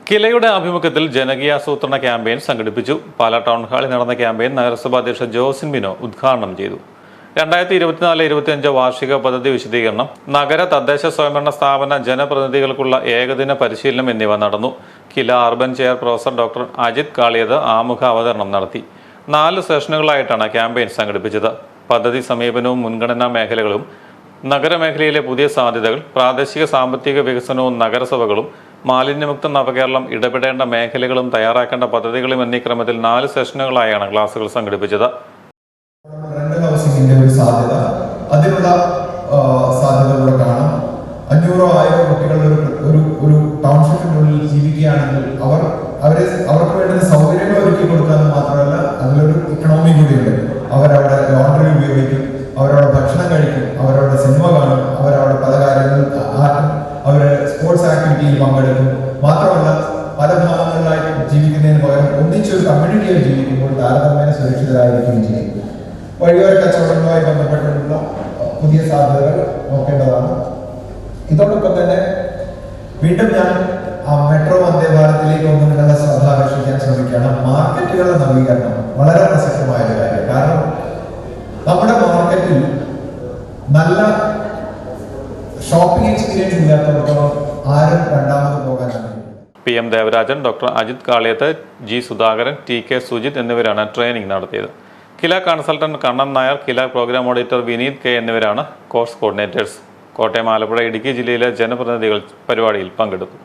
കിലയുടെ ആഭിമുഖ്യത്തിൽ ജനകീയാസൂത്രണ ക്യാമ്പയിൻ സംഘടിപ്പിച്ചു. പാലാ ടൗൺ ഹാളിൽ നടന്ന ക്യാമ്പയിൻ നഗരസഭാ അധ്യക്ഷ ജോസിൻ ബിനോ ഉദ്ഘാടനം ചെയ്തു. 2024-25 വാർഷിക പദ്ധതി വിശദീകരണം, നഗര തദ്ദേശ സ്വയംഭരണ സ്ഥാപന ജനപ്രതിനിധികൾക്കുള്ള ഏകദിന പരിശീലനം എന്നിവ നടന്നു. KILA urban chair professor doctor Ajith Kaliyath ആമുഖ അവതരണം നടത്തി. 4 സെഷനുകളായിട്ടാണ് ക്യാമ്പയിൻ സംഘടിപ്പിച്ചത്. പദ്ധതി സമീപനവും മുൻഗണനാ മേഖലകളും, നഗരമേഖലയിലെ പുതിയ സാധ്യതകൾ, പ്രാദേശിക സാമ്പത്തിക വികസനവും നഗരസഭകളും, മാലിന്യമുക്ത നവകേരളം, ഇടപെടേണ്ട മേഖലകളും തയ്യാറാക്കേണ്ട പദ്ധതികളും എന്നീ ക്രമത്തിൽ 4 സെഷനുകളായാണ് ക്ലാസുകൾ സംഘടിപ്പിച്ചത്. സാധ്യത അതിനുള്ള സാധ്യതകളൂടെ കാണാം. 500-1000 കുട്ടികൾ ഒരു ടൗൺഷിപ്പിനുള്ളിൽ ജീവിക്കുകയാണെങ്കിൽ അവർക്ക് വേണ്ടുന്ന സൗകര്യങ്ങൾ ഒരുക്കി കൊടുക്കാന്ന് മാത്രമല്ല, അതിലൊരു ഇക്കണോമി കൂടിയുണ്ട്. അവരവിടെ ലോണ്ടറി ഉപയോഗിക്കും, അവരവിടെ ഭക്ഷണം കഴിക്കും, അവരവിടെ സിനിമ കാണും, അവരവിടെ പല കാര്യങ്ങളും ആർട്ടും, അവര് സ്പോർട്സ് ആക്ടിവിറ്റിയിൽ പങ്കെടുക്കും. മാത്രമല്ല, പല ഭാഗങ്ങളിലായി ജീവിക്കുന്നതിന് പകരം ഒന്നിച്ചൊരു കമ്മ്യൂണിറ്റിയിൽ ജീവിക്കുമ്പോൾ താരതമ്യേന സുരക്ഷിതരായിരിക്കുകയും ചെയ്യും. വഴിയോര കച്ചവടങ്ങളുമായി ബന്ധപ്പെട്ടുള്ള പുതിയ സാധ്യതകൾ നോക്കേണ്ടതാണ്. ഇതോടൊപ്പം തന്നെ വീണ്ടും ഞാൻ മെട്രോ വന്ദേ ഭാരതിലേക്ക് ഒന്ന് നിങ്ങളുടെ ശ്രദ്ധ ആകർഷിക്കാൻ ശ്രമിക്കുകയാണ്. മാർക്കറ്റുകളുടെ നവീകരണം വളരെ പ്രസക്തമായ ഒരു കാര്യം. കാരണം നമ്മുടെ മാർക്കറ്റിൽ നല്ല ഷോപ്പിംഗ് എക്സ്പീരിയൻസ് ഇല്ലാത്തവർക്കൊന്നും ആരും രണ്ടാമത് പോകാനാണ്. PM Devarajan, doctor Ajith Kaliyath, G Sudhakaran, TK Sujith എന്നിവരാണ് ട്രെയിനിങ് നടത്തിയത്. Kila consultant Kannan Nair, Kila programme auditor Vineeth K എന്നിവരാണ് കോഴ്സ് കോർഡിനേറ്റേഴ്സ്. കോട്ടയം, ആലപ്പുഴ, ഇടുക്കി ജില്ലയിലെ ജനപ്രതിനിധികൾ പരിപാടിയിൽ പങ്കെടുത്തു.